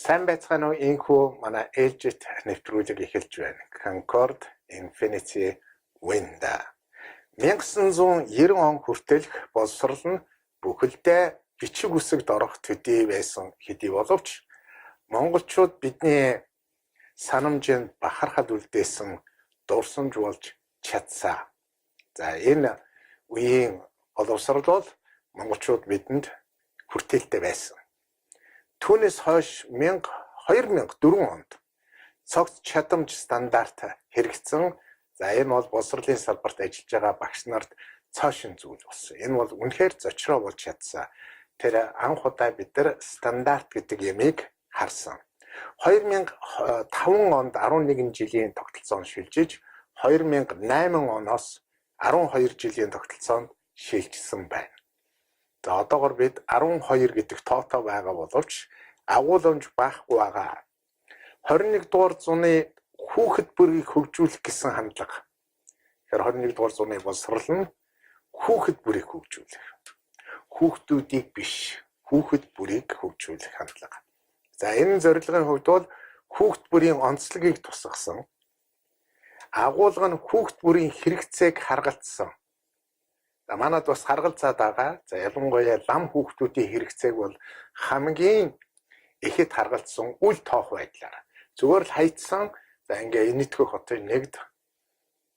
Сайн байцгаана уу энхүү манай ээлжит нэвтрүүлэг эхэлж байна. Concord Infinity Wind. 1990 он хүртэлх боловсрол нь бүхэлдээ бичиг үсэгт орох төдий байсан хэдий боловч монголчууд бидний санамжинд бахархал үлдээсэн дурсамж болж чадсаа. За энэ үеийн боловсрол бол монголчууд бидэнд хүртээлтэй байсан. Түүнээс хойш 2004 онд цогц чадамж стандарт хэрэгжсэн. За энэ бол боловсролын салбарт ажиллаж байгаа багш нарт цаашин зүйл болсон. Энэ бол үнэхээр зочроо болж чадсан. Тэр анх удаа бид нар стандарт гэдэг ямыг харсан. 2005 онд 11 жилийн тогтолцоонд шилжиж 2008 оноос 12 жилийн тогтолцоонд шилжсэн байна. За одоогор бид 12 гэдэг тоотой байгаа боловч агуулмж байхгүй байгаа. 21 дугаар зууны хүүхэд бүрийг хөгжүүлэх гэсэн хандлага. Тэгэхээр 21 дугаар зууны боловсрол нь хүүхэд бүрийг хөгжүүлэх. Хүүхдүүдийг биш, хүүхэд бүрийг хөгжүүлэх хандлага. За энэ зорилгын хувьд бол хүүхэд бүрийн онцлогийг тусгасан. Агуулга нь хүүхэд бүрийн хэрэгцээг харгалзсан. За манад бас харгалзаад байгаа. За ялангуяа лам хүүхдүүдийн хэрэгцээг бол хамгийн ихэд харгалзсан үл тоох байдлаар. Зүгээр л хайцсан. За ингээ энэтхэх хотын нэгд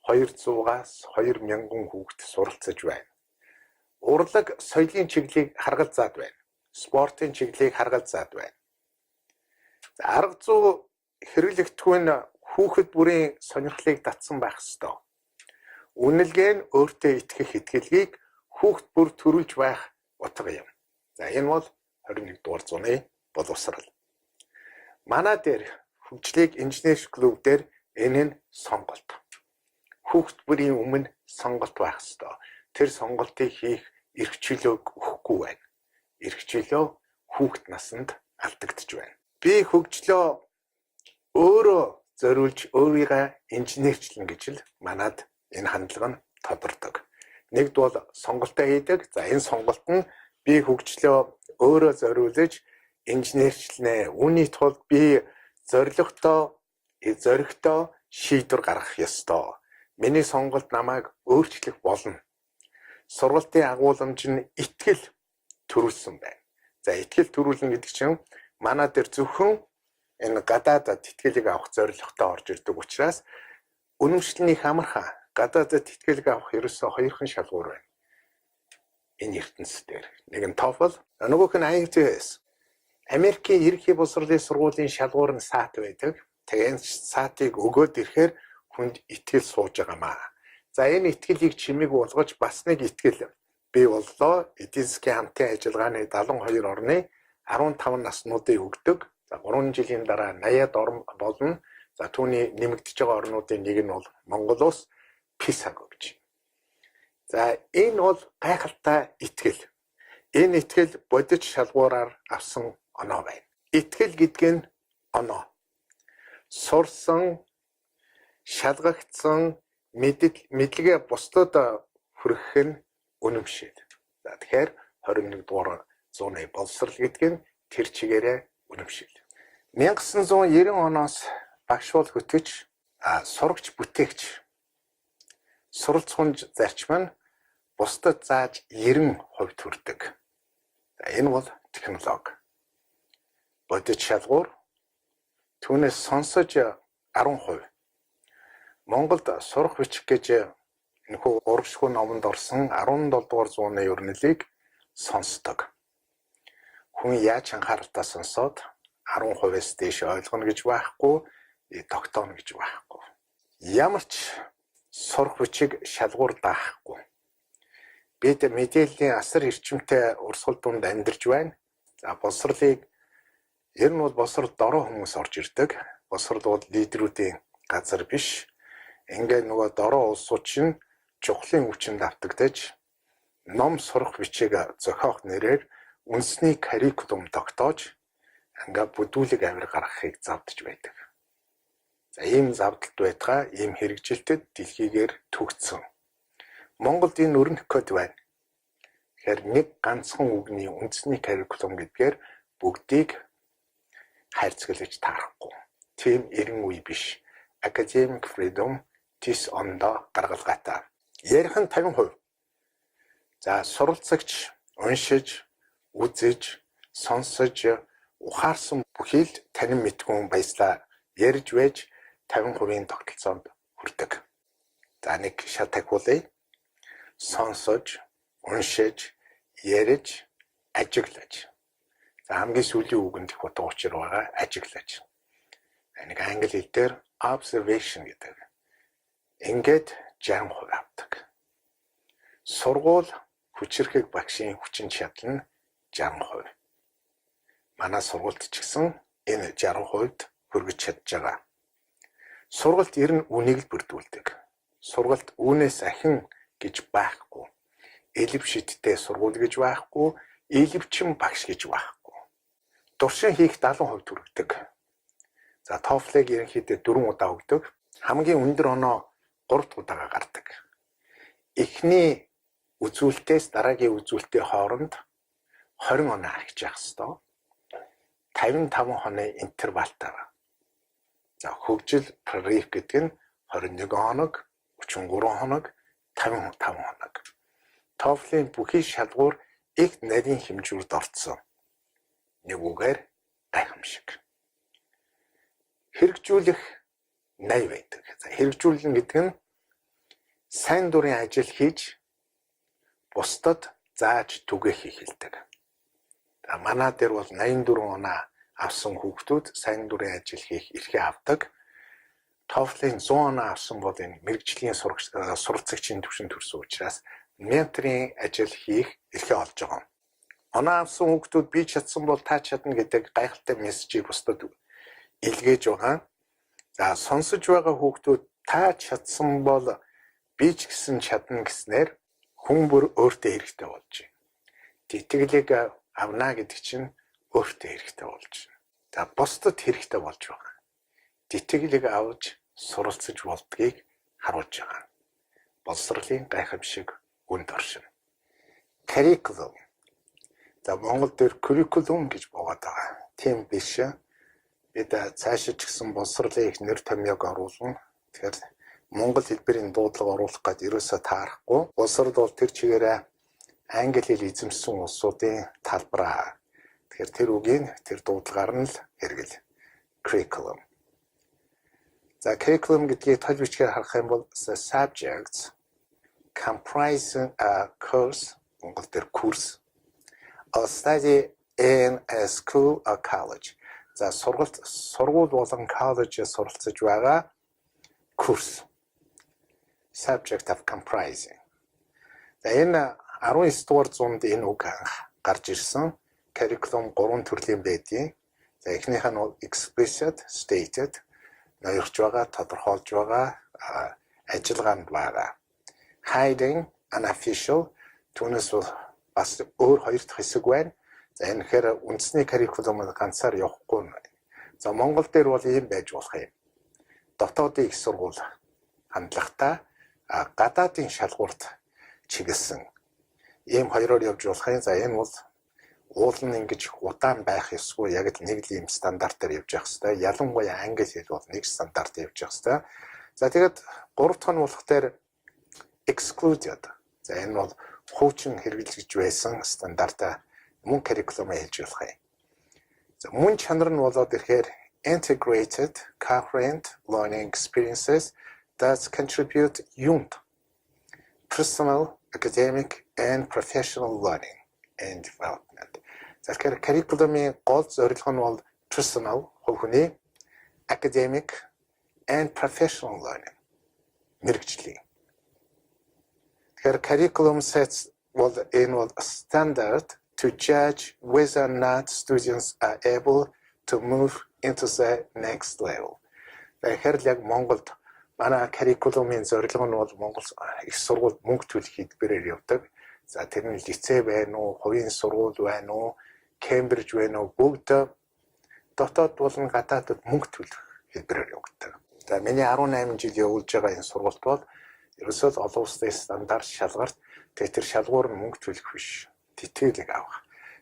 200-аас 2000 хүүхэд суралцж байна. Урлаг соёлын чиглэлийг харгалзаад байна. Спортын чиглэлийг харгалзаад байна. За арга зүй хэрэглэгдэхүүн хүүхэд бүрийн сонирхлыг татсан байх ёстой. Үнэлгээ нь өөртөө итгэх итгэлийг хүүхэд бүр төрүүлж байх утга юм. За энэ бол 21 дугаар зууны боловсрол. Манай дээр хөгжлийг инженерч клуб дээр энэ нь сонголт. Хүүхэд бүрийн өмнө сонголт байх ёстой. Тэр сонголтыг хийх эрх чөлөөг өгөхгүй байна. Эрх чөлөө хүүхэд наснд алдагдж байна. Би хөгжлөө өөрөө зориулж өөрийгөө инженерчлэн гэж л манад энэ хандлага нь тодордог. Нэгд бол сонголтоо хийдэг. За энэ сонголт нь би хөгжлөө өөрөө зориулж инженерчлэнэ. Үүний тулд би зоригтой шийдвэр гаргах ёстой. Миний сонголт намайг өөрчлөх болно. Сургалтын агуулмж нь итгэл төрүүлсэн байна. За итгэл төрүүлнэ гэдэг чинь манай дээр зөвхөн энэ гадаадад итгэлийг авах зорилготой орж ирдэг учраас үнэмшлэний хамархан гадаадад итгэлийг авах ерөөсөө хоёрхан шалгуур байна. Энэ ертөнцийн дээр. Нэг нь TOEFL, нөгөөх нь IELTS. Америкийн ерөнхий боловсролын сургуулийн шалгуур нь SAT байдаг. Тэгээд SAT-ыг өгөөд ирэхээр хүнд итгэл сууж байгаамаа. За энэ итгэлийг чимээг болгож бас нэг итгэл бий боллоо. Эдийн засгийн хамтын ажиллагааны 72 орны 15 наснуудыг өгдөг. За 3 жилийн дараа 80-ад орн болно. За түүний нэмэгдэж байгаа орнуудын нэг нь бол Монгол улс PISA гэж. За энэ бол гайхалтай итгэл. Энэ итгэл бодит шалгуураар авсан оноо байна. Итгэл гэдэг нь оноо. Сурсан, шалгагдсан мэдлэгээ бусдад хүргэх нь үнэмшил. За тэгэхээр 21 дугаар зууны боловсрол гэдэг нь тэр чигээрээ үнэмшил. 1990 оноос багшуул хөтгөж сурагч бүтээгч суралцгунж зарчим нь бусдад зааж 90% төрдөг. За энэ бол технологи. Бодит шалгуур түүнээс сонсож 10%. Монголд сурах бичих гэж энэхүү урагшгүй номонд орсон 17 дугаар зууны ертөнцийг сонсдог. Хүн яаж анхааралтай сонсоод 10%-ээс дээш ойлгоно гэж байхгүй, тогтооно гэж байхгүй. Ямар ч сурах бичиг шалгуур даахгүй. Бид мэдээллийн асар эрчимтэй урсгал дунд амьдарч байна. За боловсролыг ер нь бол боловсрол дорой хүмүүс орж ирдэг. Боловсрол бол лидерүүдийн газар биш. Ингээд нөгөө дорой улсууд чинь чухлын хүчинд автагдаж ном сурах бичиг зохиох нэрээр үндэсний каррикулум тогтоож ингээд бүдүүлэг авир гаргахыг завдж байдаг. За ийм завдалт байтугай ийм хэрэгжилтэд дэлхийгээр түгцсэн. Монголд энэ өрнөх код байна. Тэгэхээр нэг ганцхан үгний үндэсний каррикулум гэдгээр бүгдийг хайрцаглаж таарахгүй. Тийм эрен үе биш. Academic freedom тис ондоо гаргалгаатай. Ярих нь 50%. За суралцагч уншиж, үзэж, сонсож, ухаарсан бүхий л танин мэдгүй баяслаа ярьж байж 50%-ийн тогтолцоонд хүрдэг. За нэг шат тахиулъя. Сонсож, уншиж, ярьж, ажиглаж. За хамгийн сүүлийн үгэнд их утга учир байгаа ажиглаж. Нэг англи хэл дээр observation гэдэг. Ингээд 60% авдаг. Сургууль хүчирхэг багшийн хүчин чадал нь 60%. Манай сургуульд ч гэсэн энэ 60%-д хүргэж чадж байгаа. Сургуульд ер нь үнийг л бүрдүүлдэг. Сургуульд үүнээс ахин гэж байхгүй. Элэв шидтэй сургууль гэж байхгүй, элэвчин багш гэж байхгүй. Дуршин хийх 70% хүргэдэг. За TOEFL-ыг ерөнхийдөө 4 удаа өгдөг. Хамгийн өндөр оноо 3 удаага гардаг. Эхний үзүүлэлтээс дараагийн үзүүлэлтийн хооронд 20 оноо агч явах ёстой. 55 хоногийн интервалтай. За хөгжил прерив гэдэг нь 21 хоног, 33 хоног, 55 хоног. TOEFL-ийн бүхий шалгуур их нарийн хэмжүүрд орцсон. Нэг үгээр гайхамшиг. Хэрэгжүүлэх 80 байдаг. За хэрэгжүүлнэ гэдэг нь сайн дурын ажил хийж бусдад зааж түгээх хэлдэг. За манай дээр бол 84 оноо авсан хүүхдүүд сайн дурын ажил хийх эрхээ авдаг. TOEFL-ийн 100 оноо авсан бол энэ мэрэгжлийн суралцагчийн түвшинд төрсөн учраас менторийн ажил хийх эрхээ олж байгаа. Оноо авсан хүүхдүүд би чадсан бол та чадна гэдэг гайхалтай мессежийг бусдад илгээж байгаа. За сонсож байгаа хүүхдүүд та чадсан бол би ч гэсэн чадна гэснээр хүн бүр өөртөө хэрэгтэй болж байна. Тэтгэлэг авна гэдэг чинь өөртөө хэрэгтэй болж байна. За бусдад хэрэгтэй болж байгаа. Тэтгэлэг авч суралцж болдгийг харуулж байгаа. Боловсролын гайхамшиг үнд оршин. Curriculum. За Монгол дээр curriculum гэж буугаад байгаа. Тийм биш. Бид цаашаа ч гэсэн боловсролын их нэр томьёог оруулна. Тэгэхээр монгол хэлбэрийн дуудлага оруулах гээд ерөөсөө таарахгүй. Боловсрол бол тэр чигээрээ англи хэл эзэмшсэн улсуудын талбараа. Тэгэхээр тэр үгийн тэр дуудлагаар нь л хэрэгэл. Curriculum. За curriculum гэдгийг тал бичгээр харах юм бол subjects comprising a course, монгол дээр курс, a study in a school or college. За сургууль болон коллежид суралцж байгаа курс. Subject of comprising. За энэ 19 дугаар зуунд энэ үг гарч ирсэн. Curriculum 3 төрлийн байдгийг. За эхнийх нь explicit, stated, ноёрч байгаа, тодорхойлж байгаа, ажиллагаанд байгаа. Hiding, unofficial, түүнээс бас өөр хоёр дахь хэсэг байна. За энэ хэрэг үндэсний curriculum-ыг ганцаар явахгүй. За Монгол дээр бол ийм байж болох юм. Дотоодын их сургууль хандлагатай гадаадын шалгуурт чиглэсэн ийм хоёроор явж болох юм. За энэ бол уул нь ингэж удаан байх ёсгүй, яг л нэг л ийм стандартаар явж явах хэрэгтэй. Ялангуяа англи хэл бол нэг стандарт явж явах хэрэгтэй. За тэгээд 3 дахь нь болох дээр excluded. За энэ бол хуучин хэрэгжилж байсан стандартаа мөн curriculum хэлж болох юм. За мөн чанар нь болоод ирэхээр integrated current learning experiences that contribute юунд personal, academic and professional learning and development. За тэгэхээр curriculum-ийн гол зорилго нь бол personal, хувь хүний, academic and professional learning. Мэргэжлийн. Тэгэхээр curriculum sets бол энэ бол standard to judge whether or not students are able to move into the next level. Тэгэхээр яг Монголд манай curriculum-ийн зорилго нь бол Монгол их сургууль мөнгө төлөх хэлбэрээр явдаг. За тэр нь лицей байна уу, хувийн сургууль байна уу, Кембриж байна уу, бүгд дотоод болон гадаадд мөнгө төлөх хэлбэрээр явагддаг. За миний 18 жил явуулж байгаа энэ сургуульд бол ерөөсөө олон улсын стандарт шалгарт тэр шалгуур нь мөнгө төлөх биш. Тэтгэлэг авах.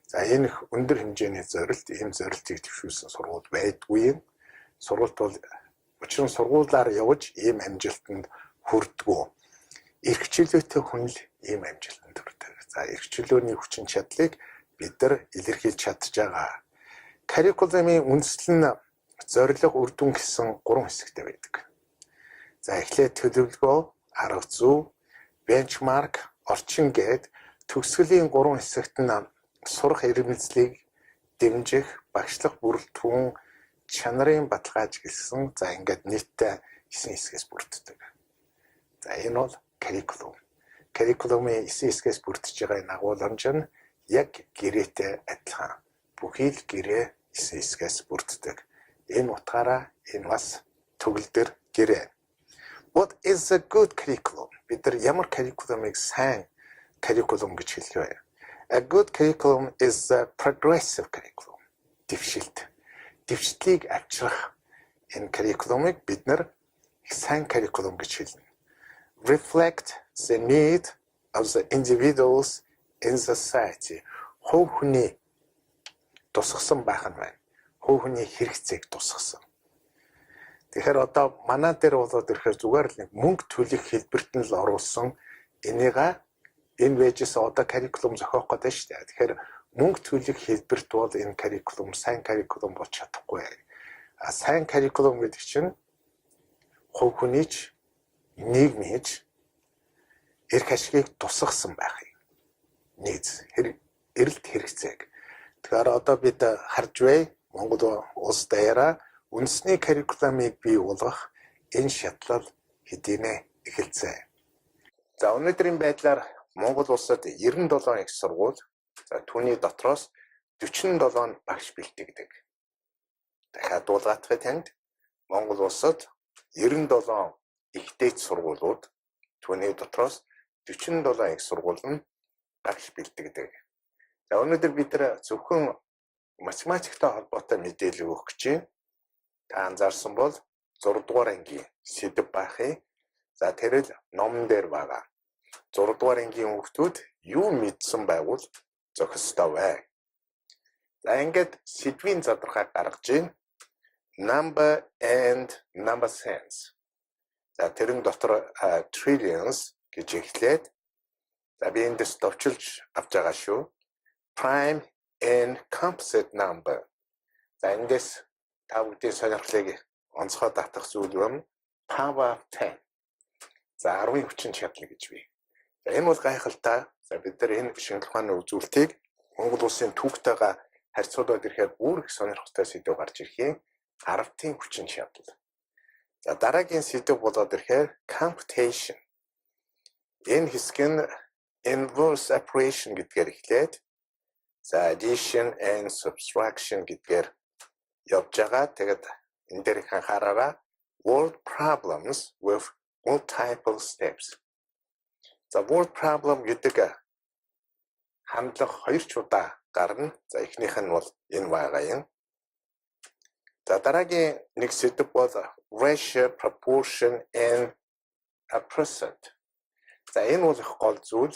За энэ их өндөр хэмжээний зорилт, ийм зорилтыг төвшүүлсэн сургууль байдгүй юм. Сургуульд бол учир нь сургуулаар явж ийм амжилтанд хүрдэггүй. Эрх чөлөөтэй хүн л ийм амжилтанд хүрдэг. За эрх чөлөөний хүчин чадлыг бид нар илэрхийлж чадж байгаа. Curriculum-ийн үндэслэл нь зорилго, үр дүн гэсэн 3 хэсэгтэй байдаг. За эхлээд төлөвлөгөө, арга зүй, benchmark, орчин гээд төгсгөлийн 3 хэсэгт нь сурах эрмэлзлийг дэмжих, багшлах бүрэлдэхүүн, чанарын баталгааж гэсэн за ингээд нийтдээ 9 хэсгээс бүрддэг. За энэ бол curriculum. Curriculum-ийн 9 хэсгээс бүрдэж байгаа энэ агуулмж нь яг гэрээтэй адилхан. Бүхий л гэрээ 9 хэсгээс бүрддэг. Энэ утгаараа энэ бас төгөлдөр гэрээ. What is a good curriculum? Бид нар ямар curriculum-ыг сайн curriculum гэж хэлэх вэ? A good curriculum is a progressive curriculum. Дэвшлийг авчрах энэ curriculum-ыг бид нар сайн curriculum гэж хэлнэ. Reflect the need of the individuals in society. Хувь хүний тусгасан байх нь байна. Хувь хүний хэрэгцээг тусгасан. Тэгэхээр одоо манай дээр болоод ирэхээр зүгээр л нэг мөнгө төлөх хэлбэрт нь л оруулсан энийга энэ вэжээс одоо curriculum зохиох гэдэг шүү дээ. Тэгэхээр мөнгө төлөх хэлбэрт бол энэ curriculum сайн curriculum болж чадахгүй. Сайн curriculum гэдэг чинь хувь хүнийч нийгмийч эрх ашигыг тусгасан байх юм. Нийц эрэлт хэрэгцээг. Тэгэхээр одоо бид харж бай Монгол улс даяараа үндэсний curriculum-ыг бий болгох энэ шатлал хэдийнэ эхэлсэн. За өнөөдрийн байдлаар Монгол улсад 97 их сургууль, за түүний дотроос 47 багш бэлтгэдэг. Дахиад дуулгатахад танд Монгол улсад 97 их дээд сургуулиуд, түүний дотроос 47 их сургууль нь багш бэлтгэдэг. За өнөөдөр бид нар зөвхөн математиктай холбоотой мэдээлэл өгөх гэж байна. Та анзаарсан бол 6 дугаар ангийн сэдэв баахыг. За тэрэл номон дээр байгаа. 6 дугаар ангийн хүүхдүүд юу мэдсэн байгуул зохистой бай. За ингээд сэдвийн задрахаа гаргаж байна. Number and number sense. За тэрэн дотор trillions гэж эхлээд за би эндээс товчилж авч байгаа шүү. Prime and composite number. За эндээс та бүдгийн сонирхлыг онцгой татах зүйл юм. Power of 10. За 10-ийн хүчин чадал гэж бий. За энэ бол гайхалтай. За бид нар энэ шинжилгээ ухааны үзүүлэлтийг Монгол улсын түүхтэйгээ харьцуулаад ирэхээр бүр их сонирхолтой сэдв гарч ирэх юм. 10-ийн хүчин чадал. За дараагийн сэдв болоод ирэхээр computation. Энэ хэсэг нь inverse operation гэдгээр эхлээд за addition and subtraction гэдгээр явж байгаа. Тэгээд энэ дээр их анхаараарай. Word problems with multiple steps. За word problem гэдэг хандлага 2 удаа гарна. За эхнийх нь бол энэ байгаа юм. За дараагийн нэг сэдв бол ratio, proportion and a percent. За энэ бол их гол зүйл.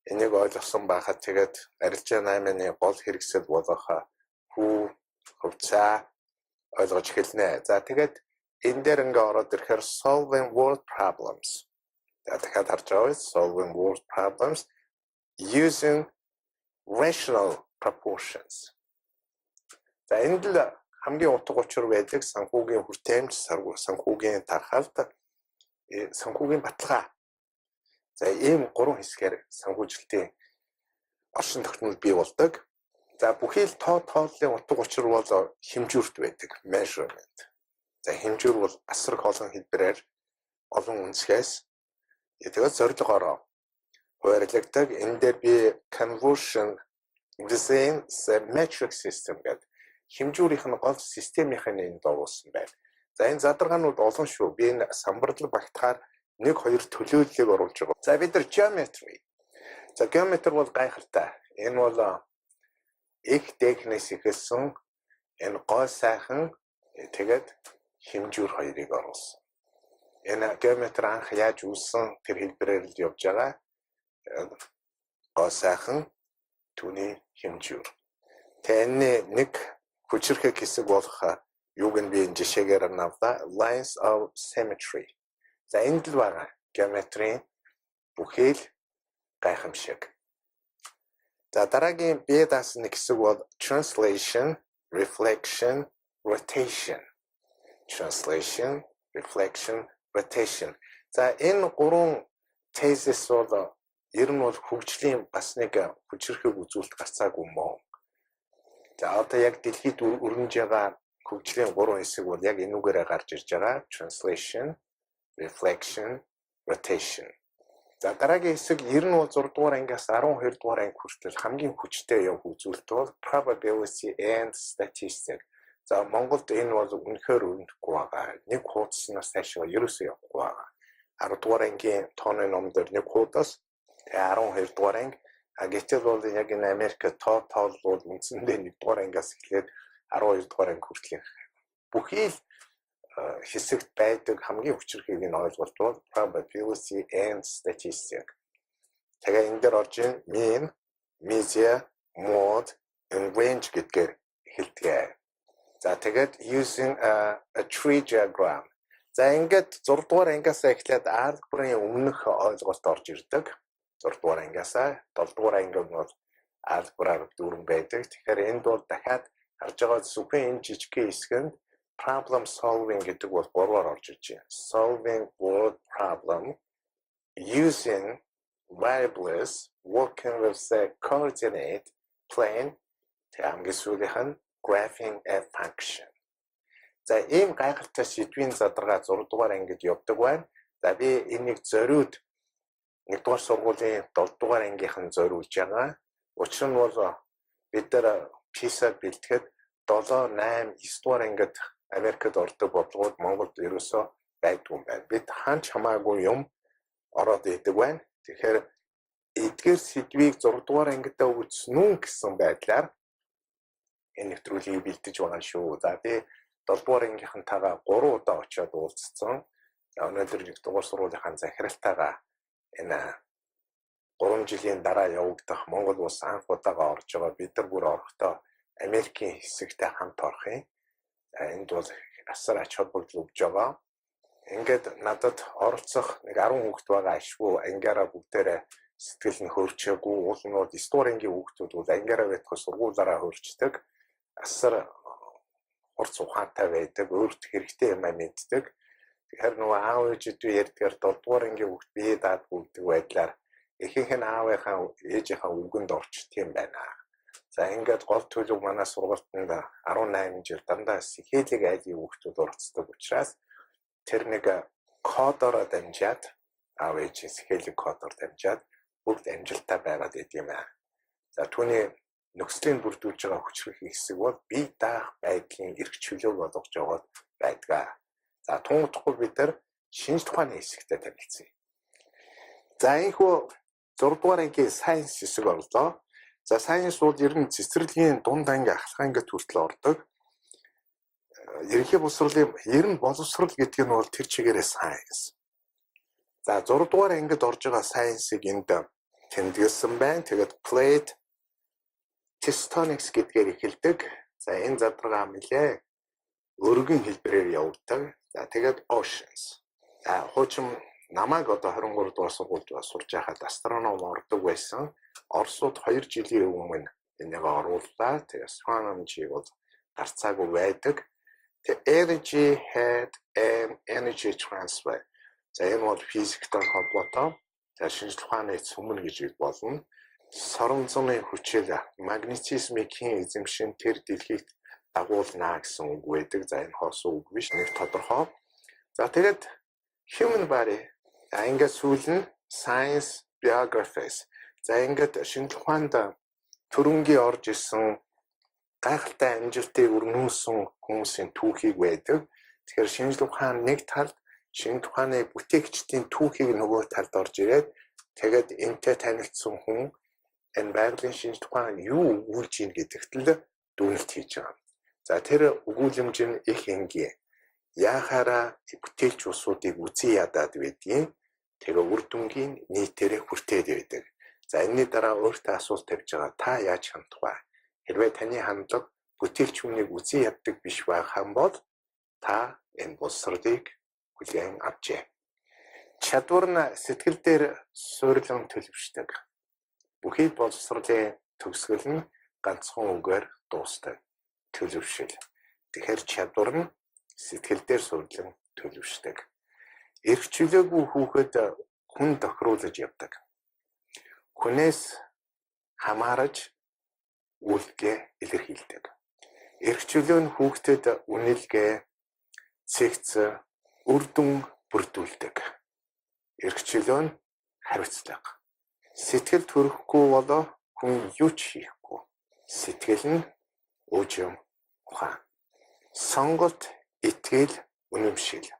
Энийг ойлгосон байхад тэгээд арилжаа 8-ны гол хэрэгсэл болох хүү, хувьцаа ойлгож эхэлнэ. За тэгээд энэ дээр ингээ ороод ирэхээр solving word problems. За дахиад харж байгаа solving word problems using rational proportions. За энд л хамгийн утга учир байдаг санхүүгийн хүртээмж, санхүүгийн тархалт, санхүүгийн баталгаа. За ийм 3 хэсгээр санхүүжилтийн орчин тогтнол бий болдог. За бүхий л тооллын утга учир бол хэмжүүрт байдаг, measurement. За хэмжүүр бол асар их олон хэлбэрээр олон үндэслээс тэгээд зорилгоороо хуваарлагддаг. Энэ дээр би conversion within the metric system гэдэг хэмжүүрийнх нь гол системийнх нь энд оруулсан байна. За энэ задаргаанууд олон шүү. Би энэ самбарлал багтахаар 1-2 төлөөллийг оруулж байгаа. За бид нар geometry. За geometry бол гайхалтай. Энэ бол их техникээс ихэлсэн энэ гол сайхан тэгээд хэмжүүр хоёрыг оруулсан. Энэ geometry анх яаж үүссэн тэр хэлбэрээр л явж байгаа. Гол сайхан түүний хэмжүүр. Тэний нэг хүчрхэг хэсэг болох юуг нь би энэ жишээгээр навлаа. Lines of symmetry. За энд л байгаа геометрийн бүхэл гайхамшиг. За дараагийн B даасан нэг хэсэг бол translation, reflection, rotation. Translation, reflection, rotation. За энэ гурван thesis бол ер нь бол хөгжлийн бас нэг хүчрхэг үзүүлэлт гарцаагүй мөн. За одоо яг дэлхийд өрнөж байгаа хөгжлийн гурван хэсэг бол яг энүүгээрээ гарч ирж байгаа. Translation, reflection, rotation. За дараагийн хэсэг ер нь бол 6 дугаар ангиас 12 дугаар анги хүртэл хамгийн хүчтэй явах үзүүлэлт бол probability and statistics. За Монголд энэ бол үнэхээр өрнөхгүй байгаа. Нэг хуудаснаас цаашаа ерөөсөө явахгүй байгаа. 10 дугаар ангийн тооны номдор нэг хуудас, тэгээ 12 дугаар анги. Гэтэл бол яг энэ Америкт тоол бол үндсэндээ 1 дугаар ангиас эхлээд 12 дугаар анги хүртэл бүхий л хэсэгт байдаг хамгийн хүчрхийг нь ойлголт бол probability and statistics. Тэгээ энэ дээр орж ийн mean, media, mode, and range гэдгээр хэлдэг. За тэгээд using a tree diagram. За ингээд 6 дугаар ангиас эхлээд алгебрын өмнөх ойлголт орж ирдэг. 6 дугаар ангиас 7 дугаар анги бол алгебраар дүүрэн байдаг. Тэгэхээр энд бол дахиад харж байгаа сүхэн энэ жижигхэн хэсгэнд problem solving гэдэг бол 3-аар орж ирж байна. Solving word problem using variables working with the coordinate plane. Хамгийн сүүлийнх нь graphing a function. За ийм гайхалтай сэдвийн задаргаа 6 дугаар ангид явдаг байна. За би энийг зориуд 1 дугаар сургуулийн 7 дугаар ангийнхан зориулж байгаа. Учир нь бол бид нар PISA бэлтгэхэд 7, 8, 9 дугаар ангид Америкт ордог бодлогод Монголд ерөөсөө байдгүй юм байна. Бид хаач хамаагүй юм ороод идэг байна. Тэгэхээр эдгээр сэдвийг 6 дугаар ангидаа үзсэн гэсэн байдлаар энэ нэвтрүүлгийг бэлдэж байгаа шүү. За би 7 дугаар ангийнхантайгаа 3 удаа очиод уулзсан. За өнөөдөр 1 дугаар сургуулийнхаа захиралтайгаа энэ 3 жилийн дараа явагдах Монгол улс анх удаага орж байгаа. Бид нар бүр орохдоо Америкийн хэсэгтэй хамт орох юм. Энд бол асар ач холбогдол өгж байгаа. Ингээд надад оролцох нэг 10 хүүхэд байгаа ашгүй ангиараа бүгдээрээ сэтгэл нь хөөрчөөгүй. Уулнууд 9 дугаар ангийн хүүхдүүд бол ангиараа байтах сургуулаараа хөөрчдөг. Асар хурц ухаантай байдаг, өөрт хэрэгтэй юм мэддэг. Тэгэхээр нөгөө аав ээжидүү ярьдгаар 7 дугаар ангийн хүүхд бие даад бүгдэг байдлаар ихэнх нь аавынхаа ээжийнхаа үгэнд орчдөг юм байна. За ингээд гол төлөв манай сургалтанд 18 жил дандаа сэхээлэг айлын хүүхдүүд орцдог учраас тэр нэг кодоор дамжаад аав ээжийн сэхээлэг кодоор дамжаад бүгд амжилттай байгаад идэв юм аа. За түүний нөхцөлийн бүрдүүлж байгаа хүчрэх хэсэг бол бие даах байдлын эрх чөлөөг олгож байгаа байдгаа. За тунгахгүй бид нар шинж тухааны хэсэгтэй танилцъя. За энэхүү 6 дугаар ангийн сайенс хэсэг орлоо. За сайенс бол ер нь цэцэрлэгийн дунд анги ахлах ангид хүртэл ордог. Ерөнхий боловсролын ер нь боловсрол гэдэг нь бол тэр чигээрээ сайенс. За 6 дугаар ангид орж байгаа сайенсыг энд тэмдэглэсэн байна. Тэгээд plate tectonics гэдгээр эхэлдэг. За энэ задаргаа мэлээ өргөн хэлбэрээр явуулдаг. За тэгээд oceans. За хуучин намайг одоо 23 дугаар сургуульд сурж байхад астроном ордог байсан. Оросууд 2 жилийн өмнө энийг орууллаа. Тэгээд astronomy бол гарцаагүй байдаг. The energy had an energy transfer. За энэ бол физиктэй холбоотой. За шинжлэх ухааны цөмөн гэж болно. Сорон зуны хүчил магнетизмын эзэмшин тэр дэлхийд дагуулна гэсэн үг байдаг. За энэ хоос үг биш, нэг тодорхой. За тэгээд human body. За ингээд сүүл нь science biographies. За ингээд шинжлэх ухаанд төрөнгийн орж исэн гайхалтай амжилтыг өрнүүлсэн хүмүүсийн түүхийг байдаг. Тэгэхээр шинжлэх ухаан нэг талд, шинжлэх ухааны бүтээгчдийн түүхийг нөгөө талд орж ирээд тэгээд энтэй танилцсан хүн энэ байгалийн шинжлэх ухаан юу өгүүлж ийн гэдэгт л дүгнэлт хийж байгаа. За тэр өгүүлэмж нь их энгийн. Яахаараа бүтээлч усуудыг үзий ядаад байдгийг тэгээ үр дүнгийн нийтээрээ хүртээд байдаг. За энэний дараа өөртөө асуулт тавьж байгаа та яаж хандах вэ? Хэрвээ таны хандлага бүтээлч хүнийг үзий яддаг биш байх юм бол та энэ боловсролыг хүлээн авчээ. Чадвар нь сэтгэл дээр суйрлан төлөвшдөг. Бүхий боловсролын төгсгөл нь ганцхан үгээр дуустдаг. Төлөвшил. Тэгэхээр чадвар нь сэтгэл дээр суйрлан төлөвшдөг. Эрх чөлөөгүй хүүхэд хүн тохируулж явдаг. Хүнээс хамаарж үйлдэлээ илэрхийлдэг. Эрх чөлөө нь хүүхдэд үнэлгээ, цэгц, үр дүн бүрдүүлдэг. Эрх чөлөө нь хариуцлага. Сэтгэл төрөхгүй болоо хүн юу ч хийхгүй. Сэтгэл нь уужим ухаан. Сонголт, итгэл, үнэмшил.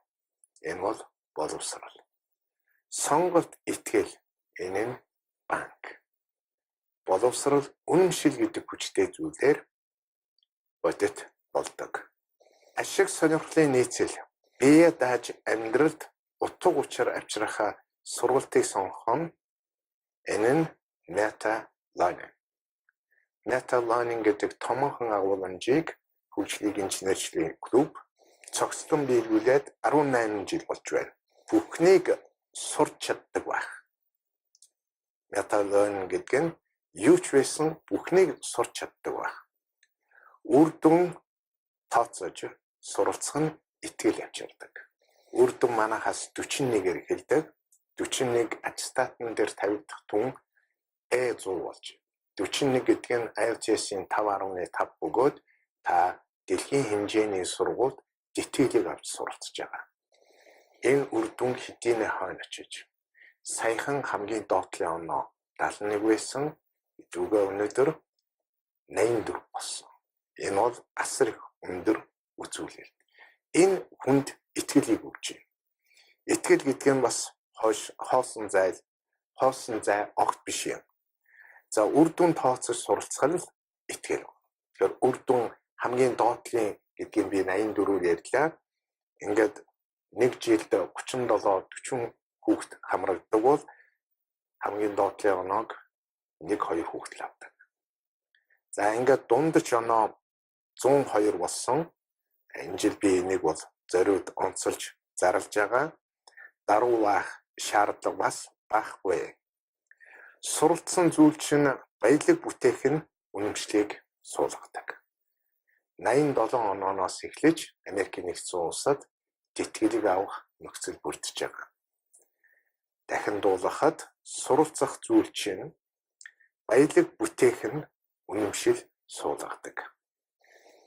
Энэ бол боловсрол. Сонголт, итгэл энэ нь банк. Боловсрол, үнэмшил гэдэг хүчтэй зүйлээр бодит болдог. Ашиг сонирхлын нийцэл бие дааж амьдралд утга учир авчрахаа сургалтыг сонгох нь энэ нь meta learning. Meta learning гэдэг томоохон агуулмжийг хөгжлийн инженерчлийн клуб цогцлон биелүүлээд 18 жил болж байна. Бүхнийг сурч чаддаг байх. Meta learning гэдэг нь юу ч байсан бүхнийг сурч чаддаг байх. Үр дүн тооцоож суралцах нь итгэл авчирдаг. Үр дүн манахаас 41-ээр эхэлдэг. 41 аттестатн дээр тавигдах түн E100 болж. 41 гэдэг нь IELTS-ийн 5.5 бөгөөд та дэлхийн хэмжээний сургуульд детейлийг авч суралцж байгаа. Энэ үр дүн хэдийнэ хойно очиж. Саяхан хамгийн доотлын оноо 71 байсан. Идүүгээ өнөөдөр 84 болсон. Энэ бол асар их өндөр үзүүлэлт. Энэ хүнд итгэлийг өгч байна. Итгэл гэдэг нь бас хоосон зай огт биш юм. За үр дүн тооцож суралцах нь итгэл. Тэгэхээр үр дүн хамгийн доотлын гэдгийг би 84-ээр ярьлаа. Ингээд нэг жилд 37-40 хүүхэд хамрагддаг бол хамгийн доотлын оноог 1-2 хүүхэд л авдаг. За ингээд дундч оноо 102 болсон. Энэ жил би энийг бол зориуд онцолж зарлж байгаа. Даруй байх шаардлага бас байхгүй. Суралцсан зүйл чинь баялаг бүтээх нь үнэмшлийг суулгадаг. 87 онооноос эхлэж Америкийн нэгдсэн улсад детгэлийг авах нөхцөл бүрдэж байгаа. Дахин дуулгахад суралцах зүйл чинь баялаг бүтээх нь үнэмшил суулгадаг.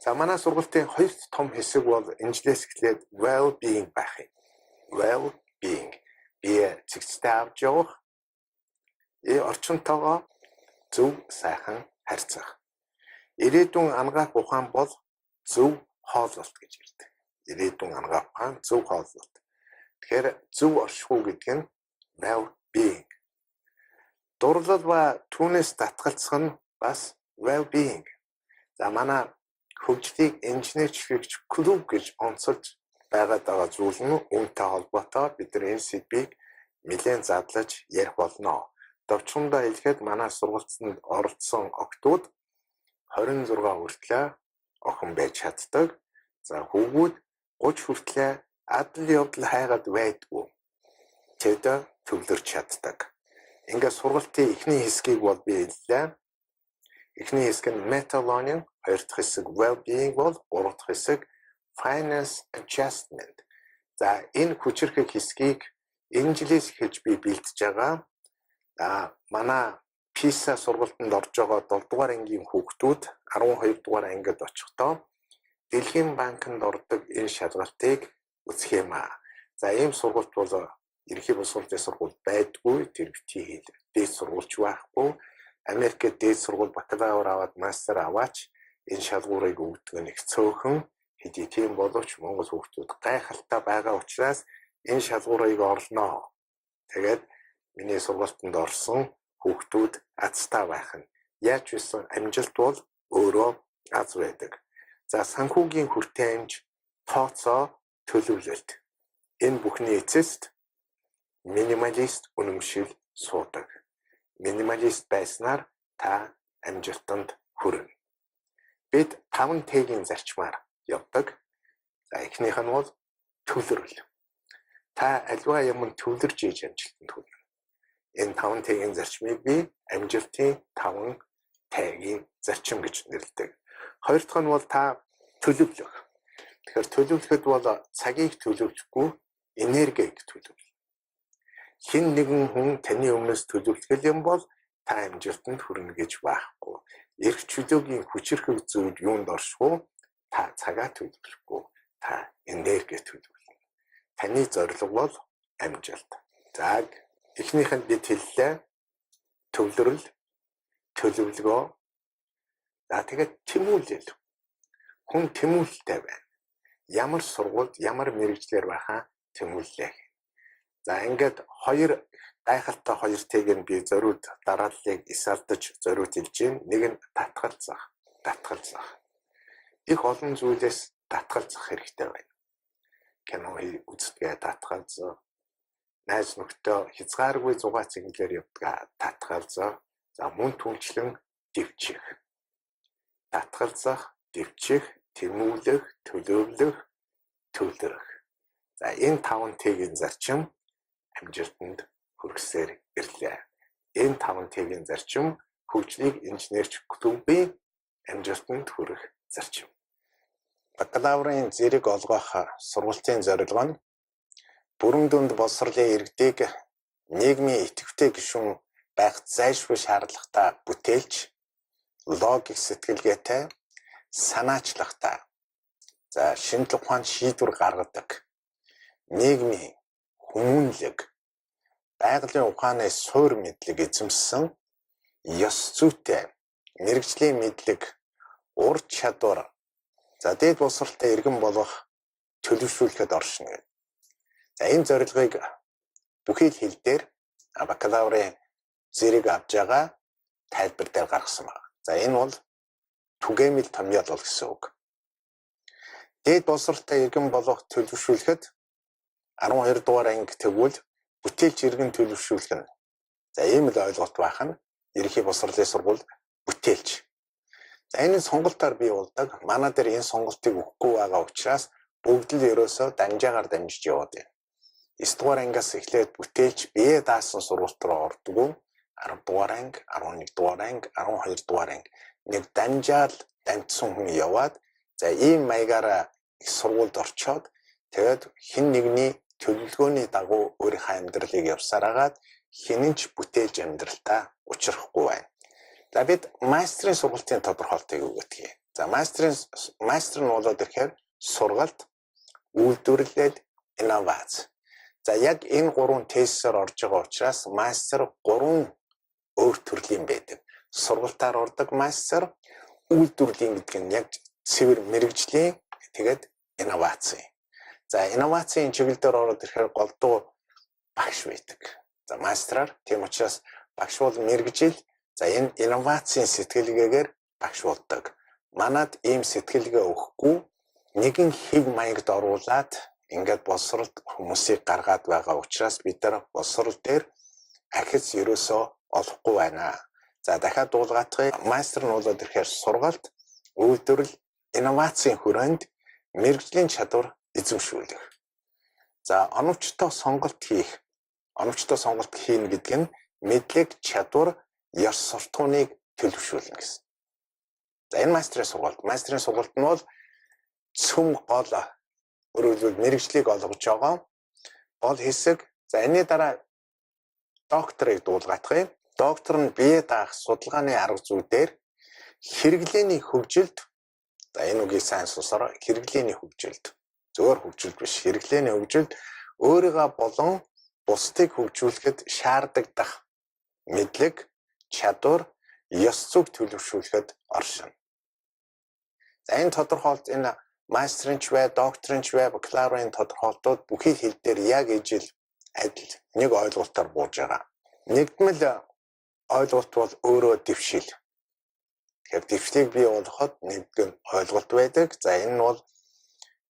За манай сургалтын хоёр том хэсэг бол инженеэс эхлээд well-being байх юм. Well-being. Бие цэгцтэй авч явах, орчинтойгоо зөв сайхан харьцах. Ирээдүйн ангаах ухаан бол зөв хооллолт гэж ярьдаг. Ирээдүйн ангаах ухаан зөв хооллолт. Тэгэхээр зөв оршихуй гэдэг нь well-being. Дурлал ба түүнээс татгалзах нь бас well-being. За манай хөгжлийг инженерчлэгч клуб гэж онцолж байгаад байгаа зүйл нь үүнтэй холбоотой бид нар энэ сэдвийг нэлээд задлаж ярих болно. Довчхондоо хэлэхэд манай сургалтанд оролцсон октод 26 хүртэл охин байж чаддаг. За хүүгүүд 30 хүртэл адал явдал хайгаад байдгүй. Тэд төвлөрч чаддаг. Ингээд сургалтын эхний хэсгийг бол би хэллээ. Эхний хэсэг нь meta learning, хоёр дахь хэсэг well-being бол, гурав дахь хэсэг finance adjustment. За энэ хүчирхэг хэсгийг энэ жилээс эхэлж би бэлдэж байгаа. Манай PISA сургалтанд орж байгаа 7 дугаар ангийн хүүхдүүд 12 дугаар ангид очихдоо Дэлхийн банкнд ордог энэ шалгалтыг үзэх юм аа. За ийм сургалт бол ерөнхий боловсролын сургууль байдгүй, тэр битгий хэл. Дээд сургуульч байхгүй. Америкт дээд сургууль бакалавр аваад мастер аваач энэ шалгуурыг өгдөг нэг цөөхөн хэдий тийм боловч Монгол хүүхдүүд гайхалтай байгаа учраас энэ шалгуурыг орлоо. Тэгээд миний сургалтанд орсон хүүхдүүд азтай байх нь. Яаж вэсэн амжилт бол өөрөө аз байдаг. За санхүүгийн хүртээмж, тооцоо, төлөвлөлт. Энэ бүхний эцэст минималист үнэмшил суудаг. минималист байснаар та амжилтанд хүрнэ. Бид 5 Т-ийн зарчмаар явдаг. За эхнийх нь бол төвлөрөл. Та альва юмд төвлөрж ийж амжилтанд хүрнэ. Энэ 5 Т-ийн зарчмыг би амжилтын 5 Т-ийн зарчим гэж нэрлэдэг. Хоёр дахь нь бол та төлөвлөх. Тэгэхээр төлөвлөхөд бол цагийг төлөвлөхгүй энергиг төлөвлөх. Хэн нэгэн хүн таны өмнөөс төлөвлөх юм бол та амжилтанд хүрнэ гэж байхгүй. Эрх чөлөөгийн хүчирхэг зүйл юунд орших та цагаа төлөвлөхгүй, та энерги төлөвлөнө. Таны зорилго бол амжилт. За эхнийхэнд бид хэллээ төвлөрөл, төлөвлөгөө. За тэгээд тэмүүлэл. Хүн тэмүүлэлтэй байна. Ямар сургуульд, ямар мэрэгчлэр байхаа тэмүүллээ. За ингээд хоёр гайхалтай хоёр Т-г нь би зориуд дарааллыг исалдаж зориуд хэлж байна. Нэг нь татгалзах. Их олон зүйлээс татгалзах хэрэгтэй байна. Кино үздэгээ татгалзах. Найз нөхдөд хязгааргүй зугаа цэглэлээр явдаг татгалзах. За мөн түнчлэн дэвчих. Татгалзах, дэвчих, тэмүүлэх, төлөвлөх, төвлөрөх. За энэ 5 Т-ийн зарчим амжилтанд хүргэсээр ирлээ. Энэ 5 Т-ийн зарчим хөгжлийг инженерч клубын амжилтанд хүрэх зарчим. Бакалаврын зэрэг олгох сургалтын зорилго нь бүрэн дүнд боловсролын иргэдийг нийгмийн идэвхтэй гишүүн байх зайлшгүй шаардлагатай бүтээлч, логик сэтгэлгээтэй, санаачлагтай, за шинжлэх ухааны шийдвэр гаргадаг, нийгмийн хүмүүнлэг, байгалийн ухааны суур мэдлэг эзэмссэн, ёс зүйтэй, мэрэгжлийн мэдлэг, ур чадвар, за дээд боловсролтой иргэн болох төлөвшүүлэхэд оршино гэдэг. За энэ зорилгыг бүхий л хэл дээр бакалаврын зэрэг авж байгаа тайлбар дээр гаргасан байна. За энэ бол түгээмэл томьёолол гэсэн үг. Дээд боловсролтой иргэн болох төлөвшүүлэхэд 12 дугаар анги тэгвэл бүтээлч иргэн төлөвшүүлэх нь. За ийм л ойлголт байх нь ерөнхий боловсролын сургууль бүтээлч. За энэ сонголтоор бий болдог. Манай дээр энэ сонголтыг өгөхгүй байгаа учраас бүгд л ерөөсөө дамжаагаар дамжиж яваад байна. 9 дугаар ангиас эхлээд бүтээлч бие даасан сургууль руу ордог. 10 дугаар анги, 11 дугаар анги, 12 дугаар анги нэг дамжаал дамжсан хүн яваад за ийм маягаараа их сургуульд орчоод тэгээд хин нэгний төлөвлөгөөний дагуу өөрийнхөө амьдралыг явсаар агаад хинэнч бүтээлж амьдралтаа учрахгүй байна. За бид мастрын сургалтын тодорхойлтыг өгödгий. За мастер нь болоод ирэхээр сургалт, үйлдвэрлэл, инновац. За яг энэ 3 тестээр орж байгаа учраас мастер 3 өөр төрлийн байдаг. Сургалтаар ордог мастер, үйлдвэрлэлийн гэдэг нь яг цэвэр мэрэгжлийн, тэгээд инновац. За инновацийн чиглэл дээр ороод ирэхээр голдуу багш байдаг. За мастраар тийм учраас багш бол мэрэгжил. За энэ инновацийн сэтгэлгээгээр багш болдог. Манад ийм сэтгэлгээ өгөхгүй нэгэн хэв маягт оруулаад ингээд боловсролд хүмүүсийг гаргаад байгаа учраас бид нар боловсрол дээр ахиц ерөөсөө олохгүй байна. За дахиад дуулгатгая. Мастер нь болоод ирэхээр сургалт, үйлдвэрлэл, инновацийн хүрээнд мэрэгжлийн чадвар эзэмшүүлэх. За оновчтой сонголт хийх. Оновчтой сонголт хийнэ гэдэг нь мэдлэг, чадвар, ёс суртахууныг төлөвшүүлнэ гэсэн. За энэ мастрын сургалт. Мастрын сургалт нь бол цөм гол өөрөлдвөл мэрэгжлийг олгож байгаа гол хэсэг. За энэний дараа докторыг дуулгатгая. Доктор нь бие даах судалгааны арга зүйдээр хэрэглээний хөгжилд, за энэ үгийг сайн сонсороо, хэрэглээний хөгжилд, зөвхөн хөгжилд биш, хэрэглээний хөгжилд өөрийгөө болон бусдыг хөгжүүлэхэд шаардагдах мэдлэг, чадвар, ёс зүйг төлөвшүүлэхэд оршино. За энэ тодорхойлт энэ мастрынч бай, докторынч бай, бакалаврын тодорхойлтууд бүхий хэл дээр яг ижил адил нэг ойлголтоор бууж байгаа. Нэгдмэл ойлголт бол өөрөө дэвшил. Тэгэхээр дэвшлийг бий болгоход нэгдгэн ойлголт байдаг. За энэ нь бол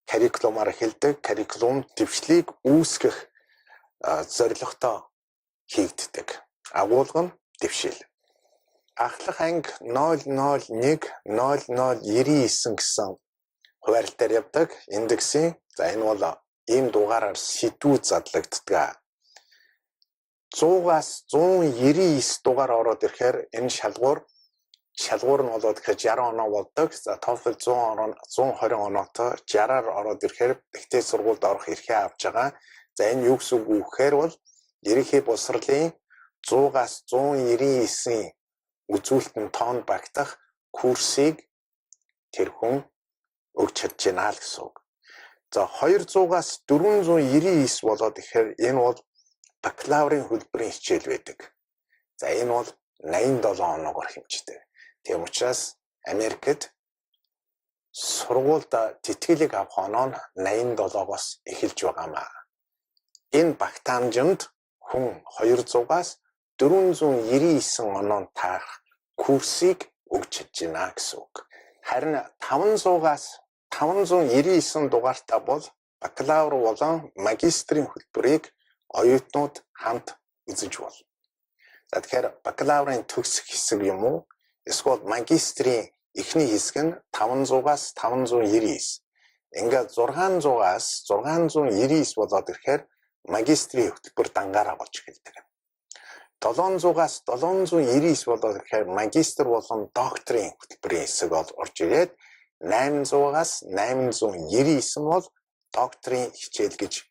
curriculum-аар хэлдэг. Curriculum дэвшлийг үүсгэх зорилготой хийгддэг. Агуулга нь дэвшил. Ахлах анги 0010099 гэсэн хуваарлтаар явдаг индексийн за энэ бол ийм дугаараар сэдвүүд задлагддаг. 100-аас 199 дугаар ороод ирэхээр энэ шалгуур нь болоод ирэхээр 60 оноо болдог. За TOEFL 120 оноотой 60-аар ороод ирэхээр ихтэй сургуульд орох эрхээ авч байгаа. За энэ юу гэсэн үг вэ гэхээр бол ерөнхий боловсролын 100-аас 199-ийн үзүүлэлтэн тоонд багтах курсыг тэр хүн өгч чадж байна л гэсэн үг. За 200-аас 499 болоод ирэхээр энэ бол бакалаврын хөлбөрийн хичээл байдаг. За энэ бол 87 оноогоор хэмждэг. Тийм учраас Америкт сургуульд тэтгэлэг авах оноо нь 87-оос эхэлж байгаамаа. Энэ багтаамжинд хүн 200-аас 499 оноонд таарах курсыг өгч чадж байна гэсэн үг. Харин 500-аас 599 дугаартай бол бакалавр болон магистрийн хөтөлбөрийг оюутнууд хамт үзэж болно. За тэгэхээр бакалаврын төгсөх хэсэг юм уу? Эсвэл магистрийн эхний хэсэг нь 500-аас 599. Ингээд 600-аас 699 болоод ирэхээр магистрийн хөтөлбөр дангаараа болж эхэлдэг. 700-аас 799 болоод ирэхээр магистр болон докторийн хөтөлбөрийн хэсэг орж ирээд 800-аас 899 бол докторийн хичээл гэж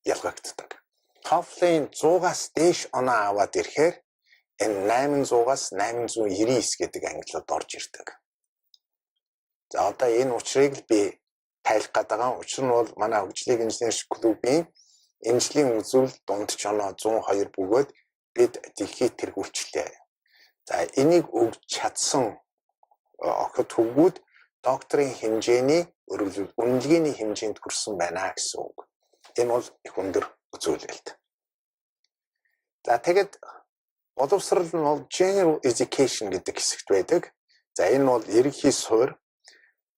ялгагддаг. TOEFL-ийн 100-аас дээш оноо аваад ирэхээр энэ 800-аас 899 гэдэг ангилалд орж ирдэг. За одоо энэ учрыг л би тайлах гэдэг. Учир нь бол манай хөгжлийн инженерч клубын эмчлийн үзүүлэлт дундч оноо 102 бөгөөд бид дэлхийд тэргүүлчлээ. За энийг өгч чадсан охид хөвгүүд докторийн хэмжээний үнэлгээний хэмжээнд хүрсэн байна гэсэн үг. Энэ бол их өндөр үзүүлэлт. За тэгэд боловсрол нь бол general education гэдэг хэсэгт байдаг. За энэ бол ерөнхий суурь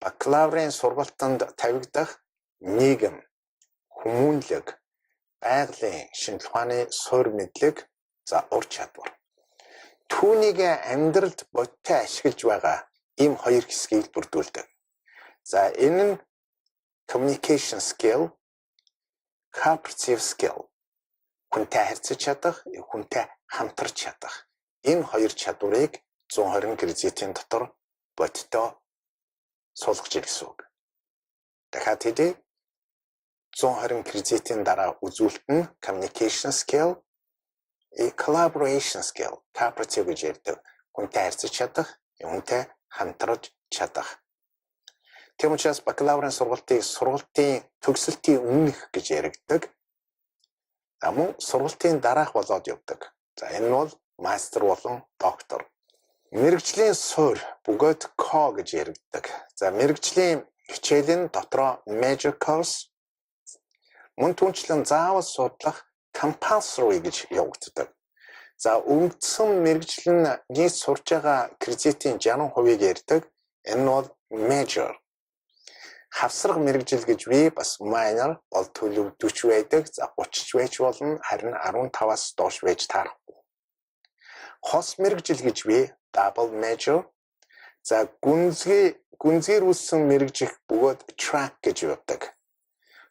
бакалаврын сургалтанд тавигдах нийгэм, хүмүүнлэг, байгалийн шинжилгээ ухааны суурь мэдлэг, за ур чадвар. Түүнийг амьдралд бодтой ашиглаж байгаа ийм хоёр хэсгийг бүрдүүлдэг. За энэ нь communication skill, cooperative skill. Хүнтэй харьцаж чадах, хүнтэй хамтарч чадах. Энэ хоёр чадварыг 120 кредитийн дотор бодтой суулгаж ирэх гэсэн үг. Дахиад хэлье. 120 кредитийн дараа үзүүлэлт нь communication skill, collaboration skill, cooperative гэж ярьдаг. Хүнтэй харьцаж чадах, хүнтэй хамтарч чадах. Тийм учраас бакалаврын сургалтын төгсөлтийн өмнөх гэж яригддаг. За мөн сургалтын дараах болоод явдаг. За энэ нь бол мастер болон доктор. Мэргэжлийн суурь бөгөөд ко гэж яригддаг. За мэргэжлийн хичээлийн дотроо major course, мөн түнчлэн заавал судлах compulsory гэж явагддаг. За үндсэн мэргэжлийн нийт сурж байгаа кредитийн 60%-ийг ярьдаг. Энэ нь бол major. Хавсрах мэргэжил гэж би бас minor бол төлөв 40 байдаг. За 30 байж болно. Харин 15-аас доош байж таарахгүй. Хос мэргэжил гэж би double major. За гүнзгийрүүлсэн мэргэжих бөгөөд track гэж явдаг.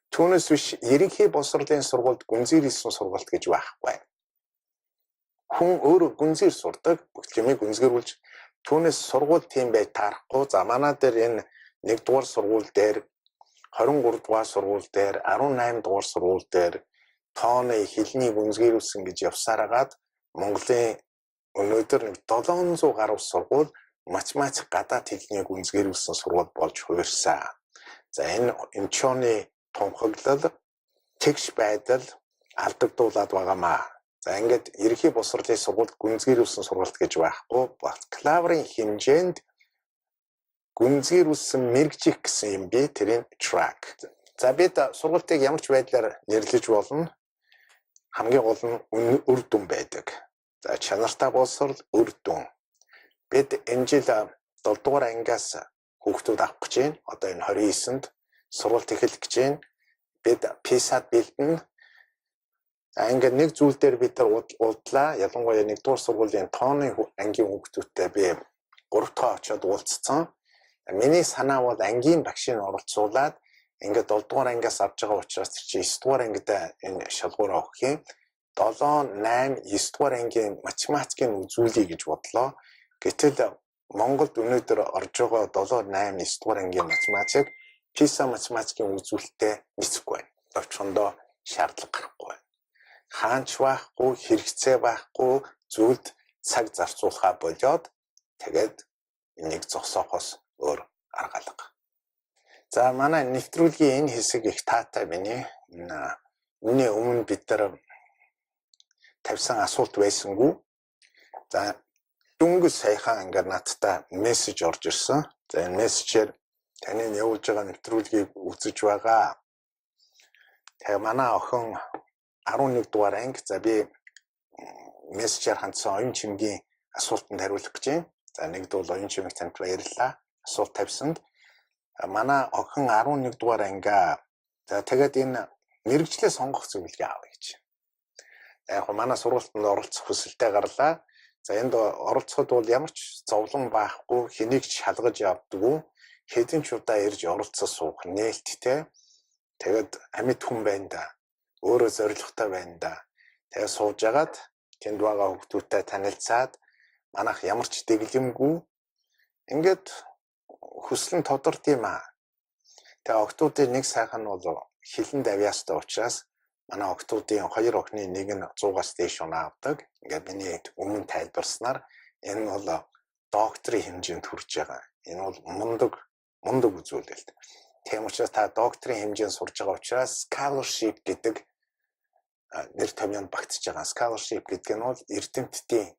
Түүнээс биш ерөнхий боловсролын сургуульд гүнзгийрүүлсэн сургалт гэж байхгүй. Хүн өөрөө гүнзгийр сурдаг. Бүх юмыг гүнзгийрүүлж түүнээс сургууль тийм бай таарахгүй. За манай дээр энэ 1 дугаар сургууль дээр 23 дугаар сургууль дээр 18 дугаар сургууль дээр тооны хэлний гүнзгийрүүлсэн гэж явсараад Монголын өнөөдөр 700 гаруй сургууль математик гадаад хэлний гүнзгийрүүлсэн сургууль болж хувирсан. За энэ эмчооны тунхаглал тэгш байдал алдагдуулаад байгаамаа. За ингээд ерөнхий боловсролын сургуульд гүнзгийрүүлсэн сургалт гэж байхгүй. Бакалаврын хэмжээнд гүнзгийрүүлсэн мэргэжих гэсэн юм би тэрийн track. За бид сургалтыг ямар ч байдлаар нэрлэж болно. Хамгийн гол нь үр дүн байдаг. За чанартай боловсрол үр дүн. Бид энэ жил 7 дугаар ангиас хүүхдүүд авах гэж байна. Одоо энэ 29-нд сургалт эхлэх гэж байна. Бид PISA-д бэлдэн Ингээд нэг зүйл дээр бид нар уудлаа. Ялангуяа 1-р сургуулийн тооны ангийн хүүхдүүдтэй би 3 дахь очиод уулзсан. Миний санаа бол ангийн багшийг оролцуулаад ингээд 7-р ангиас авч байгаа учраас чи 9-р ангид энэ шалгуураа өгөх юм. 7, 8, 9-р ангийн математикийн үзүүлье гэж бодлоо. Гэтэл Монголд өнөөдөр орж байгаа 7, 8, 9-р ангийн математик PISA математикийн үзүүлэлттэй нийцэхгүй байна. Товчхондоо шаардлага гарахгүй байна. Хаанч байхгүй, хэрэгцээ байхгүй зүйлд цаг зарцуулахаа болоод тэгээд энийг зогсоохоос өөр арга алга. За манай нэвтрүүлгийн энэ хэсэг их таатай байна. Үүний өмнө бид нар тавьсан асуулт байсангүй. За дөнгөж саяхан ингээд надтай мессеж орж ирсэн. За энэ мессежээр таны явуулж байгаа нэвтрүүлгийг үзэж байгаа. Тэгээ манай охин 11 дугаар анги. За би мессежээр хандсан оюун чимгийн асуултанд хариулах гэж байна. За нэгд бол оюун чимэг танд баярлалаа. Асуулт тавьсанд. Манай охин 11 дугаар ангиа. За тэгээд энэ мэрэгчлээ сонгох зөвлөгөө авъя гэж. Яг манай сургуультанд оролцох хүсэлтэй гарлаа. За энд оролцоход бол ямар ч зовлон байхгүй, хэнийг ч шалгаж явдаггүй. Хэдэн ч удаа ирж оролцож суух нээлттэй. Тэгээд амьд хүн байна да. Өөрөө зоригтой байна да. Тэгээд сууж агаад тэнд байгаа хүүхдүүдтэй танилцаад манайх ямар ч дэглэмгүй ингээд хүсэл нь тодорд юм аа. Тэгээ октоудын нэг сайхан нь бол хилэн давьяастай учраас манай октоудын 2 охины нэг нь 100-аас дээш унаа авдаг. Ингээд миний өмнө тайлбарснаар энэ бол докторийн хэмжээнд хүрч байгаа. Энэ бол мундаг үзүүлэлт. Тийм учраас та докторийн хэмжээнд сурж байгаа учраас scholarship гэдэг нэр томьёонд багтж байгаа. Scholarship гэдэг нь бол эрдэмтдийн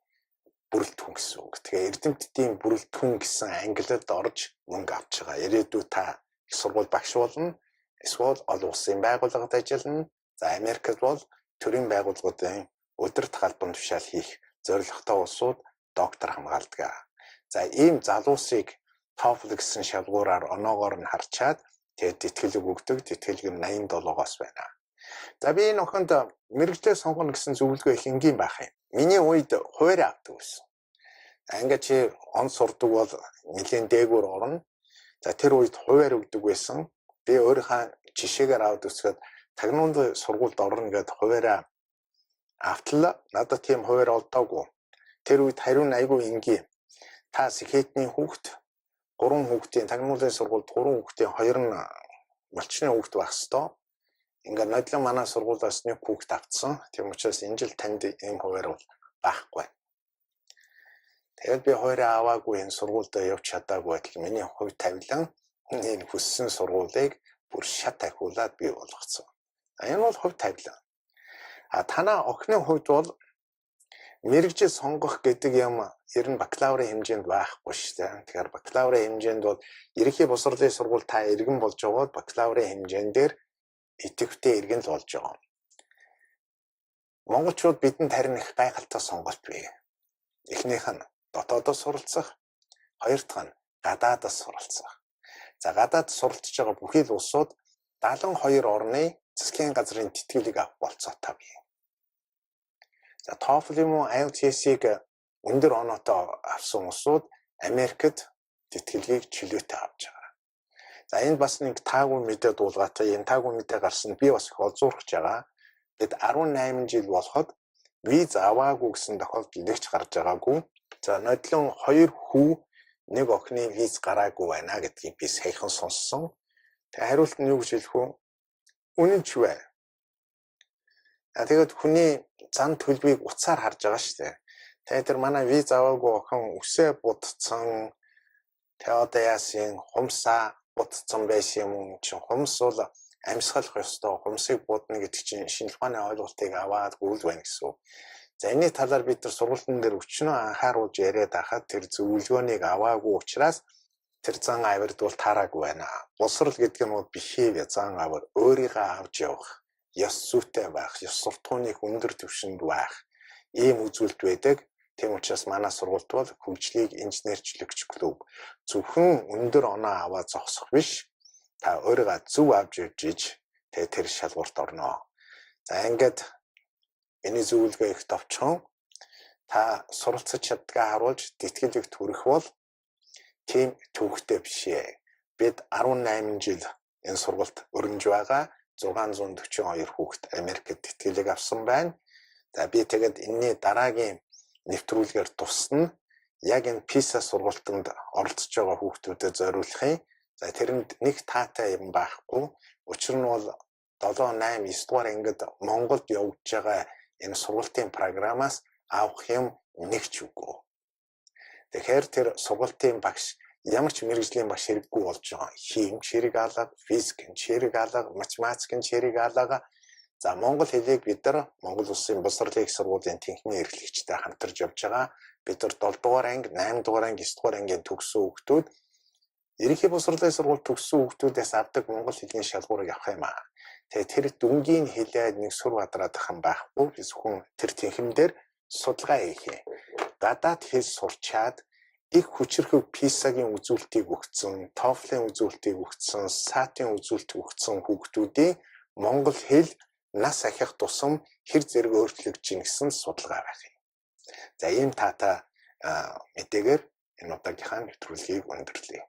бүрэлдэхүүн гэсэн үг. Тэгээ эрдэмтдийн бүрэлдэхүүн гэсэн ангилалд орж мөнгө авч байгаа. Ирээдүйд та их сургууль багш болно. Эсвэл олон улсын байгууллагад ажиллана. За Америкт бол төрийн байгууллагуудын удирдах албан тушаал хийх зорилготой улсууд доктор хамгаалдаг. За ийм залуусыг TOEFL гэсэн шалгуураар оноогоор нь харчаад тэгээд тэтгэлэг өгдөг. Тэтгэлэг нь 87-оос байна. За би энэ охинд мэрэгчлээ сонгоно гэсэн зөвлөгөө их энгийн байх юм. Миний үед хуваарь авдаг байсан. Ингээд чи он сурдаг бол нэлийн дээгүүр орно. За тэр үед хуваарь өгдөг байсан. Би өөрийнхөө жишээгээр аваад үзэхэд тагнуулын сургуульд орно гэдээ хуваарь автлаа. Надад тийм хуваарь олдоогүй. Тэр үед хариу нь айгүй энгийн. Та сэхэтний хүүхд 3 хүүхдийн тагнуулын сургуульд 3 хүүхдийн 2 нь малчны хүүхд байх ёстой. Ингээд нодлон манай сургуулиас нэг хүүхд авцсан. Тийм учраас энэ жил танд ийм хуваарь бол байхгүй. Тэгээд би хуваарь аваагүй энэ сургуульд явж чадаагүй байтал миний хувь тавилан энэ хүссэн сургуулийг бүр шат ахиулаад би болгоцсон. Энэ бол хувь тавилан. Танаа охины хувьд бол мэрэгжил сонгох гэдэг юм ер нь бакалаврын хэмжээнд байхгүй шүү дээ. Тэгэхээр бакалаврын хэмжээнд бол ерөнхий боловсролын сургууль та иргэн болж байгаад бакалаврын хэмжээнд дээр идэвхтэй иргэн л болж байгаа. Монголчууд бидэнд харин их гайхалтай сонголт бий. Эхнийх нь дотоодос суралцах, хоёр дахь нь гадаадас суралцах. За гадаад суралцж байгаа бүхий л улсууд 72 орны засгийн газрын тэтгэлэг авах болцоотой бий. За TOEFL юм уу IELTS-ийг өндөр оноотой авсан улсууд Америкт тэтгэлгийг чөлөөтэй авч байгаа. За энэ бас нэг таагүй мэдээ дуулгаатай. Энэ таагүй мэдээ гарсан би бас их олзуурч байгаа. Бид 18 жил болоход виз аваагүй гэсэн тохиолдол нэгч гарч байгаагүй. За нодлон 2 хүү нэг охины виз гараагүй байна гэдгийг би саяхан сонссон. Тэгээ хариулт нь юу гэж хэлэх вэ? Үнэн ч вэ? Тэгээд хүний зан төлбөрийг уцаар харж байгаа шүү дээ. Тэгээд тэр манай виз аваагүй охин үсээ будцсан. Тэгээ одоо яасын хумсаа будцсан байсан юм чинь хумс бол амьсгалах ёстой. Хумсыг будна гэдэг чинь шинжлэх ухааны ойлголтыг аваад гүйл байна гэсэн. За энэ талаар бид нар сургуулийн дээр өчнөө анхааруулж яриад байхад тэр зөвлөгөөнийг аваагүй учраас тэр зан авирд бол таараагүй байна. Боловсрол гэдэг нь бол бихээ зан авир өөрийгөө авч явах, ёс зүйтэй байх, ёс суртахууныг өндөр түвшинд байх ийм үзүүлэлт байдаг. Тийм учраас манай сургуульд бол хөгжлийг инженерчлэгч клуб зөвхөн өндөр оноо аваад зогсох биш. Та өөрийгөө зөв авч явж иж тэгээ тэр шалгуурт орно. За ингээд Миний зөвлөгөө их товчхон. Та суралцаж чаддгаа харуулж тэтгэлэг төрөх бол тийм төвхтэй биш ээ. Бид 18 жил энэ сургалт өрнөж байгаа 642 хүүхэд Америкт тэтгэлэг авсан байна. За би тэгээд энэний дараагийн нэвтрүүлгээр тусна. Яг энэ PISA сургалтанд оролцож байгаа хүүхдүүдэд зориулахын. За тэрэнд нэг таатай юм байхгүй. Учир нь бол 7, 8, 9 дугаар ангид Монголд явж байгаа энэ сургалтын програмаас авах юм нэг ч үгүй. Тэгэхээр тэр сургалтын багш ямар ч мэргэжлийн багш хэрэггүй болж байгаа. Химч хэрэг алга, физик хэрэг алга, математик хэрэг алга. За монгол хэлийг бид нар Монгол Улсын боловсролын их сургуулийн тэнхимийн эрхлэгчтэй хамтарч явж байгаа. Бид нар 7 дугаар анги, 8 дугаар анги, 9 дугаар ангийн төгссөн хүүхдүүд ерөнхий боловсролын сургууль төгссөн хүүхдүүдээс авдаг монгол хэлний шалгуурыг авах юм аа. Тэгээд тэр дүнгийн хэлээд нэг сур бадраад ах юм байхгүй. Би зөвхөн тэр тэнхимдэр судалгаа хийх. Гадаад хэл сурчаад их хүчрхэг PISA-гийн үзүүлэлтийг өгсөн, TOEFL-ийн үзүүлэлтийг өгсөн, SAT-ийн үзүүлэлтийг өгсөн хүүхдүүдийн монгол хэл нас ахих тусам хэр зэрэг өөрчлөгдөж ийн гэсэн судалгаа байх юм. За ийм таатай мэдээгээр энэ удаагийнхаа нэвтрүүлгийг өндөрлөе.